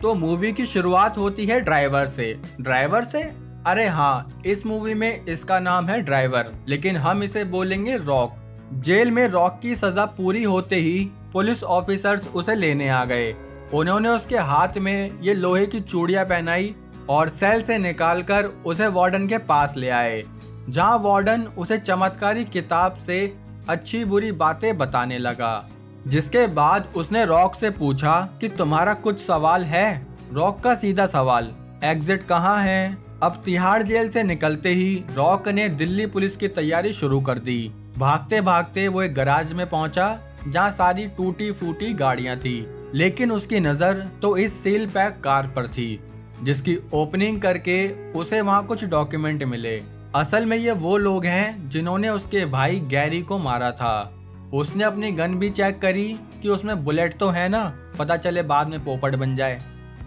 तो मूवी की शुरुआत होती है ड्राइवर से। ड्राइवर से? अरे हाँ, इस मूवी में इसका नाम है ड्राइवर, लेकिन हम इसे बोलेंगे रॉक। जेल में रॉक की सजा पूरी होते ही पुलिस ऑफिसर्स उसे लेने आ गए। उन्होंने उसके हाथ में ये लोहे की चूड़ियां पहनाई और सेल से निकालकर उसे वार्डन के पास ले आए, जहां वार्डन उसे चमत्कारी किताब से अच्छी बुरी बातें बताने लगा। जिसके बाद उसने रॉक से पूछा कि तुम्हारा कुछ सवाल है। रॉक का सीधा सवाल, एग्जिट कहाँ है? अब तिहाड़ जेल से निकलते ही रॉक ने दिल्ली पुलिस की तैयारी शुरू कर दी। भागते भागते वो एक गैराज में पहुंचा, जहां सारी टूटी फूटी गाड़ियां थी, लेकिन उसकी नजर तो इस सील पैक कार पर थी, जिसकी ओपनिंग करके उसे वहां कुछ डॉक्यूमेंट मिले। असल में ये वो लोग हैं जिन्होंने उसके भाई गैरी को मारा था। उसने अपनी गन भी चेक करी कि उसमें बुलेट तो है ना, पता चले बाद में पोपट बन जाए।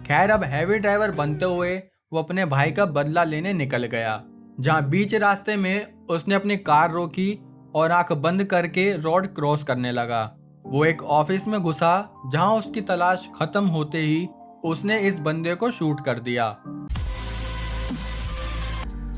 खैर, अब हैवी ड्राइवर बनते हुए वो अपने भाई का बदला लेने निकल गया, जहां बीच रास्ते में उसने अपनी कार रोकी और आंख बंद करके रोड क्रॉस करने लगा। वो एक ऑफिस में घुसा, जहां उसकी तलाश खत्म होते ही उसने इस बंदे को शूट कर दिया।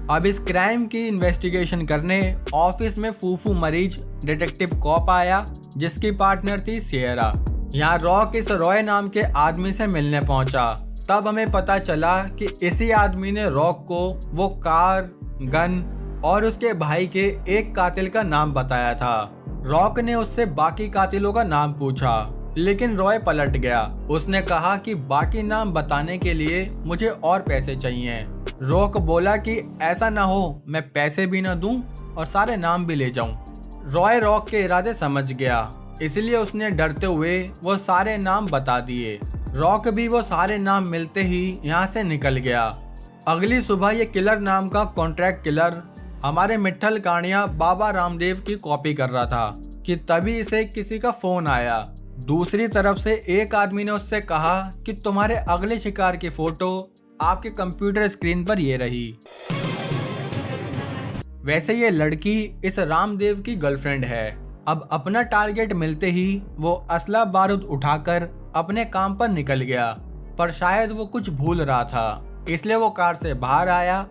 अब इस क्राइम की इन्वेस्टिगेशन करने ऑफिस में फूफू मरीज डिटेक्टिव कॉप आया, जिसकी पार्टनर थी सियरा। यहाँ रॉक इस रॉय नाम के आदमी से मिलने पहुंचा। तब हमें पता चला कि इसी आदमी ने रॉक को वो कार, गन और उसके भाई के एक कातिल का नाम बताया था। रॉक ने उससे बाकी कातिलों का नाम पूछा, लेकिन रॉय पलट गया। उसने कहा कि बाकी नाम बताने के लिए मुझे और पैसे चाहिए। रॉक बोला कि ऐसा ना हो मैं पैसे भी ना दूं और सारे नाम भी ले जाऊं। रॉय रॉक के इरादे समझ गया, इसलिए उसने डरते हुए वो सारे नाम बता दिए। रॉक भी वो सारे नाम मिलते ही यहाँ से निकल गया। अगली सुबह ये किलर नाम का कॉन्ट्रैक्ट किलर हमारे मिट्ठल कानिया बाबा रामदेव की कॉपी कर रहा था कि तभी इसे किसी का फोन आया। दूसरी तरफ से एक आदमी ने उससे कहा कि तुम्हारे अगले शिकार की फोटो आपके कंप्यूटर स्क्रीन पर ये रही। वैसे ये लड़की इस रामदेव की गर्लफ्रेंड है। अब अपना टारगेट मिलते ही वो असला बारूद उठाकर अपने काम पर निकल गया, पर शायद वो कुछ भूल रहा था, इसलिए वो कार से बाहर आया।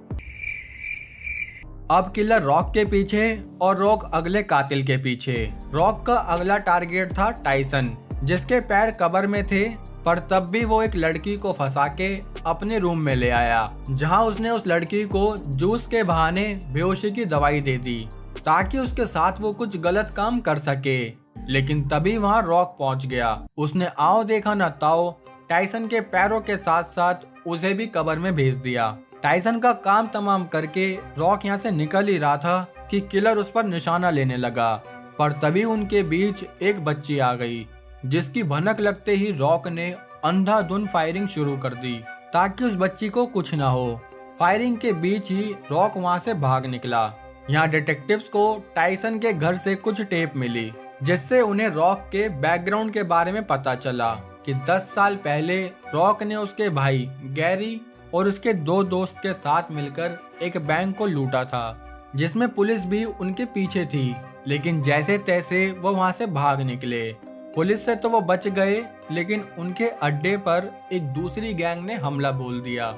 अब किलर रॉक के पीछे और रॉक अगले कातिल के पीछे। रॉक का अगला टारगेट था टाइसन, जिसके पैर कब्र में थे, पर तब भी वो एक लड़की को फंसा के अपने रूम में ले आया, जहां उसने उस लड़की को जूस के बहाने बेहोशी की दवाई दे दी ताकि उसके साथ वो कुछ गलत काम कर सके। लेकिन तभी वहां रॉक पहुंच गया। उसने आओ देखा न ताओ टाइसन के पैरों के साथ साथ उसे भी कब्र में भेज दिया। टाइसन का काम तमाम करके रॉक यहाँ से निकल ही रहा था कि किलर उस पर निशाना लेने लगा, पर तभी उनके बीच एक बच्ची आ गई, जिसकी भनक लगते ही रॉक ने अंधाधुंध फायरिंग शुरू कर दी ताकि उस बच्ची को कुछ ना हो। फायरिंग के बीच ही रॉक वहां से भाग निकला। यहाँ डिटेक्टिव्स को टाइसन के घर से कुछ टेप मिली, जिससे उन्हें रॉक के बैकग्राउंड के बारे में पता चला कि 10 साल पहले रॉक ने उसके भाई गैरी और उसके 2 दोस्त के साथ मिलकर एक बैंक को लूटा था, जिसमें पुलिस भी उनके पीछे थी। लेकिन जैसे तैसे वो वहां से भाग निकले। पुलिस से तो वो बच गए, लेकिन उनके अड्डे पर एक दूसरी गैंग ने हमला बोल दिया।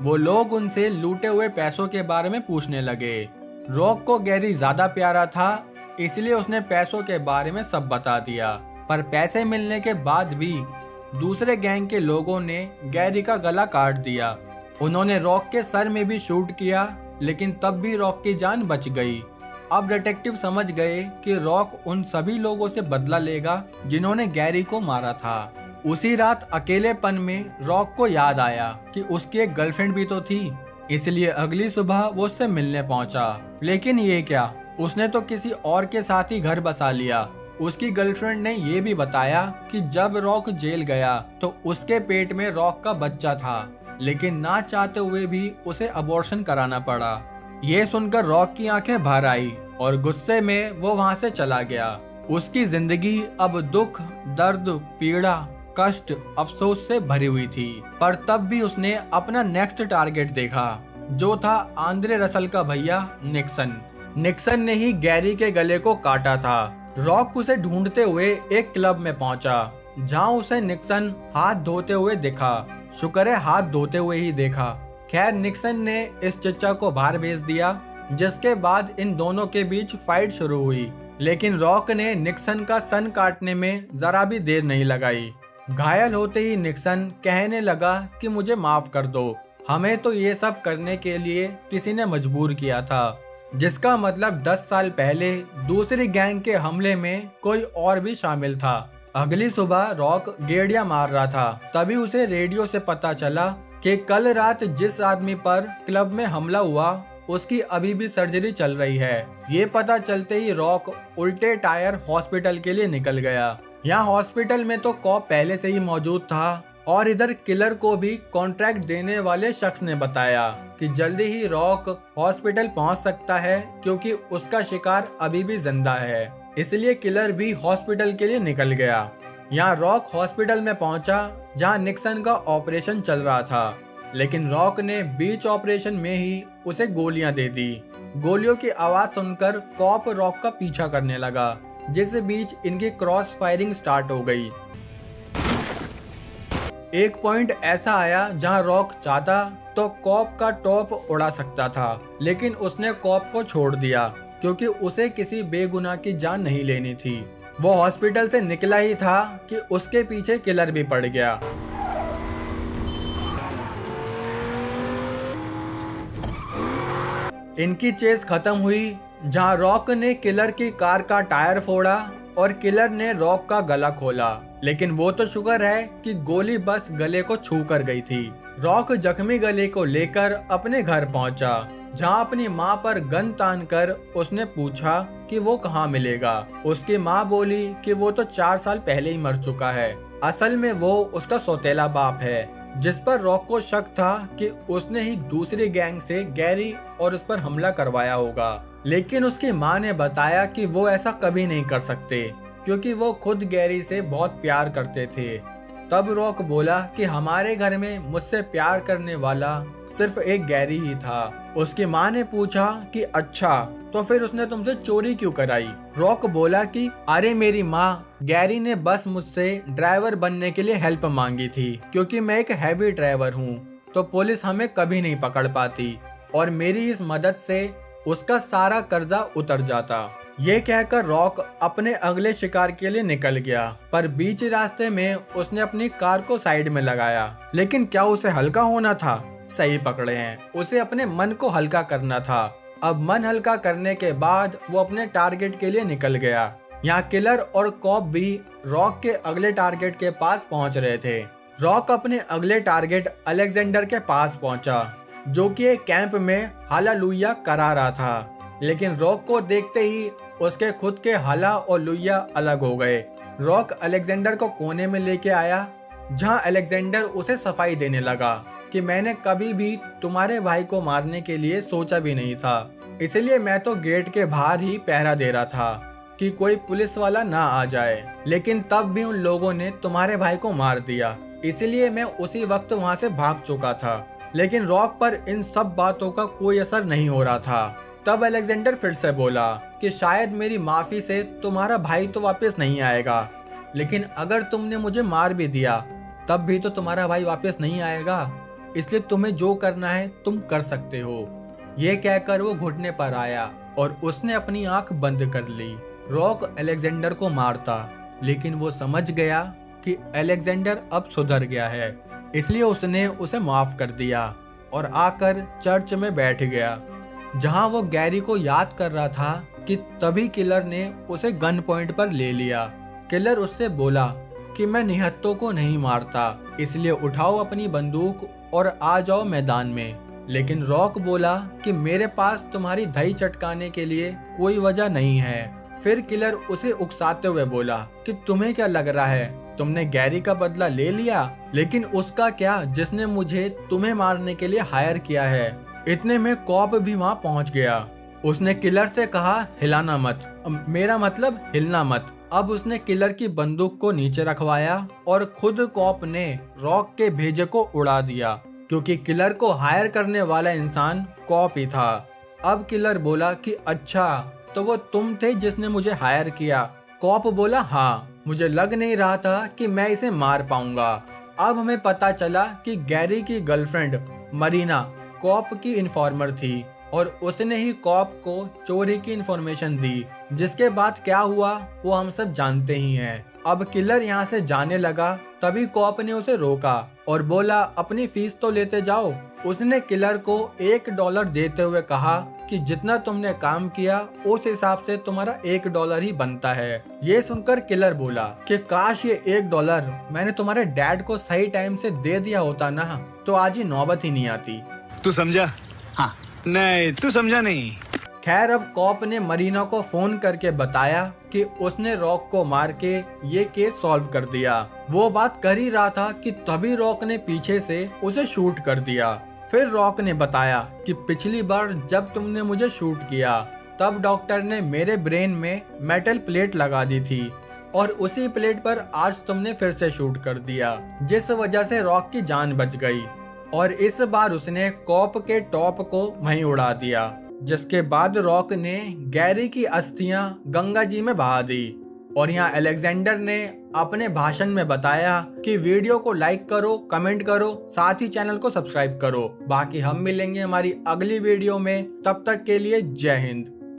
वो लोग उनसे लूटे हुए पैसों के बारे में पूछने लगे। रॉक को गैरी ज्यादा प्यारा था, इसलिए उसने पैसों के बारे में सब बता दिया, पर पैसे मिलने के बाद भी दूसरे गैंग के लोगों ने गैरी का गला काट दिया। उन्होंने रॉक के सर में भी शूट किया, लेकिन तब भी रॉक की जान बच गई। अब डिटेक्टिव समझ गए कि रॉक उन सभी लोगों से बदला लेगा जिन्होंने गैरी को मारा था। उसी रात अकेलेपन में रॉक को याद आया कि उसकी एक गर्लफ्रेंड भी तो थी, इसलिए अगली सुबह वो उससे मिलने पहुंचा। लेकिन ये क्या, उसने तो किसी और के साथ ही घर बसा लिया। उसकी गर्लफ्रेंड ने ये भी बताया कि जब रॉक जेल गया तो उसके पेट में रॉक का बच्चा था, लेकिन ना चाहते हुए भी उसे अबॉर्शन कराना पड़ा। ये सुनकर रॉक की आंखें भर आई और गुस्से में वो वहां से चला गया। उसकी जिंदगी अब दुख, दर्द, पीड़ा, कष्ट, अफसोस से भरी हुई थी, पर तब भी उसने अपना नेक्स्ट टारगेट देखा, जो था आंद्रे रसल का भैया निक्सन। निक्सन ने ही गैरी के गले को काटा था। रॉक उसे ढूंढते हुए एक क्लब में पहुंचा, जहां उसे निक्सन हाथ धोते हुए दिखा। शुक्र है हाथ धोते हुए ही देखा। खैर निक्सन ने इस चच्चा को बाहर भेज दिया, जिसके बाद इन दोनों के बीच फाइट शुरू हुई। लेकिन रॉक ने निक्सन का सन काटने में जरा भी देर नहीं लगाई। घायल होते ही निक्सन कहने लगा कि मुझे माफ कर दो, हमें तो ये सब करने के लिए किसी ने मजबूर किया था। जिसका मतलब 10 साल पहले दूसरी गैंग के हमले में कोई और भी शामिल था। अगली सुबह रॉक गेड़िया मार रहा था, तभी उसे रेडियो से पता चला कि कल रात जिस आदमी पर क्लब में हमला हुआ उसकी अभी भी सर्जरी चल रही है। ये पता चलते ही रॉक उल्टे टायर हॉस्पिटल के लिए निकल गया। यहाँ हॉस्पिटल में तो कॉप पहले से ही मौजूद था और इधर किलर को भी कॉन्ट्रैक्ट देने वाले शख्स ने बताया कि जल्दी ही रॉक हॉस्पिटल पहुंच सकता है, क्योंकि उसका शिकार अभी भी जिंदा है। इसलिए किलर भी हॉस्पिटल के लिए निकल गया। यहाँ रॉक हॉस्पिटल में पहुंचा जहां निक्सन का ऑपरेशन चल रहा था, लेकिन रॉक ने बीच ऑपरेशन में ही उसे गोलियां दे दी। गोलियों की आवाज सुनकर कॉप रॉक का पीछा करने लगा, जिस बीच इनकी क्रॉस फायरिंग स्टार्ट हो गई। एक पॉइंट ऐसा आया जहां रॉक चाहता तो कॉप का टॉप उड़ा सकता था, लेकिन उसने कॉप को छोड़ दिया क्योंकि उसे किसी बेगुनाह की जान नहीं लेनी थी। वो हॉस्पिटल से निकला ही था कि उसके पीछे किलर भी पड़ गया। इनकी चेस खत्म हुई जहां रॉक ने किलर की कार का टायर फोड़ा और किलर ने रॉक का गला खोला, लेकिन वो तो शुक्र है कि गोली बस गले को छू कर गई थी। रॉक जख्मी गले को लेकर अपने घर पहुंचा, जहां अपनी मां पर गन तान कर उसने पूछा कि वो कहां मिलेगा। उसकी मां बोली कि वो तो 4 साल पहले ही मर चुका है। असल में वो उसका सौतेला बाप है, जिस पर रॉक को शक था कि उसने ही दूसरी गैंग से गैरी और उस पर हमला करवाया होगा। लेकिन उसकी मां ने बताया कि वो ऐसा कभी नहीं कर सकते, क्योंकि वो खुद गैरी से बहुत प्यार करते थे। तब रॉक बोला कि हमारे घर में मुझसे प्यार करने वाला सिर्फ एक गैरी ही था। उसकी मां ने पूछा कि अच्छा, तो फिर उसने तुमसे चोरी क्यों कराई? रॉक बोला कि अरे मेरी माँ, गैरी ने बस मुझसे ड्राइवर बनने के लिए हेल्प मांगी थी, क्योंकि मैं एक हैवी ड्राइवर हूँ, तो पुलिस हमें कभी नहीं पकड़ पाती और मेरी इस मदद से उसका सारा कर्जा उतर जाता। ये कहकर रॉक अपने अगले शिकार के लिए निकल गया, पर बीच रास्ते में उसने अपनी कार को साइड में लगाया। लेकिन क्या उसे हल्का होना था? सही पकड़े हैं, उसे अपने मन को हल्का करना था। अब मन हल्का करने के बाद वो अपने टारगेट के लिए निकल गया। यहाँ किलर और कॉप भी रॉक के अगले टारगेट के पास पहुंच रहे थे। रॉक अपने अगले टारगेट अलेक्जेंडर के पास पहुंचा, जो कि एक कैंप में हालेलुया करा रहा था। लेकिन रॉक को देखते ही उसके खुद के हाला और लुइया अलग हो गए। रॉक अलेक्जेंडर को कोने में लेके आया, जहां अलेक्जेंडर उसे सफाई देने लगा कि मैंने कभी भी तुम्हारे भाई को मारने के लिए सोचा भी नहीं था, इसलिए मैं तो गेट के बाहर ही पहरा दे रहा था कि कोई पुलिस वाला ना आ जाए। लेकिन तब भी उन लोगों ने तुम्हारे भाई को मार दिया, इसलिए मैं उसी वक्त वहां से भाग चुका था। लेकिन रॉक पर इन सब बातों का कोई असर नहीं हो रहा था। तब अलेक्जेंडर फिर से बोला कि शायद मेरी माफी से तुम्हारा भाई तो वापस नहीं आएगा, लेकिन अगर तुमने मुझे मार भी दिया तब भी तो तुम्हारा भाई वापस नहीं आएगा, इसलिए तुम्हें जो करना है तुम कर सकते हो। ये कहकर वो घुटने पर आया और उसने अपनी आंख बंद कर ली। रॉक अलेक्जेंडर को मारता, लेकिन वो समझ गया कि अलेक्जेंडर अब सुधर गया है, इसलिए उसने उसे माफ कर दिया और आकर चर्च में बैठ गया, जहां वो गैरी को याद कर रहा था कि तभी किलर ने उसे गन पॉइंट पर ले लिया। किलर उससे बोला कि मैं निहत्तों को नहीं मारता, इसलिए उठाओ अपनी बंदूक और आ जाओ मैदान में। लेकिन रॉक बोला कि मेरे पास तुम्हारी दही चटकाने के लिए कोई वजह नहीं है। फिर किलर उसे उकसाते हुए बोला कि तुम्हें क्या लग रहा है, तुमने गैरी का बदला ले लिया, लेकिन उसका क्या जिसने मुझे तुम्हें मारने के लिए हायर किया है। इतने में कॉप भी वहां पहुंच गया। उसने किलर से कहा हिलाना मत, मेरा मतलब हिलना मत। अब उसने किलर की बंदूक को नीचे रखवाया और खुद कॉप ने रॉक के भेजे को उड़ा दिया, क्योंकि किलर को हायर करने वाला इंसान कॉप ही था। अब किलर बोला कि अच्छा, तो वो तुम थे जिसने मुझे हायर किया। कॉप बोला हाँ, मुझे लग नहीं रहा था कि मैं इसे मार पाऊंगा। अब हमें पता चला कि गैरी की गर्लफ्रेंड मरीना कॉप की इन्फॉर्मर थी और उसने ही कॉप को चोरी की इन्फॉर्मेशन दी, जिसके बाद क्या हुआ वो हम सब जानते ही हैं। अब किलर यहाँ से जाने लगा, तभी कॉप ने उसे रोका और बोला अपनी फीस तो लेते जाओ। उसने किलर को $1 देते हुए कहा कि जितना तुमने काम किया उस हिसाब से तुम्हारा $1 ही बनता है। ये सुनकर किलर बोला कि काश ये $1 मैंने तुम्हारे डैड को सही टाइम से दे दिया होता ना, तो आज ही नौबत ही नहीं आती। तू समझा? हाँ। नहीं, तू समझा नहीं। खैर अब कॉप ने मरीना को फोन करके बताया कि उसने रॉक को मार के ये केस सॉल्व कर दिया। वो बात कर ही रहा था कि तभी रॉक ने पीछे से उसे शूट कर दिया। फिर रॉक ने बताया कि पिछली बार जब तुमने मुझे शूट किया तब डॉक्टर ने मेरे ब्रेन में मेटल प्लेट लगा दी थी और उसी प्लेट पर आज तुमने फिर से शूट कर दिया, जिस वजह से रॉक की जान बच गई। और इस बार उसने कॉप के टॉप को वहीं उड़ा दिया, जिसके बाद रॉक ने गैरी की अस्थियां गंगा जी में बहा दी। और यहाँ अलेक्जेंडर ने अपने भाषण में बताया कि वीडियो को लाइक करो, कमेंट करो, साथ ही चैनल को सब्सक्राइब करो। बाकी हम मिलेंगे हमारी अगली वीडियो में, तब तक के लिए जय हिंद।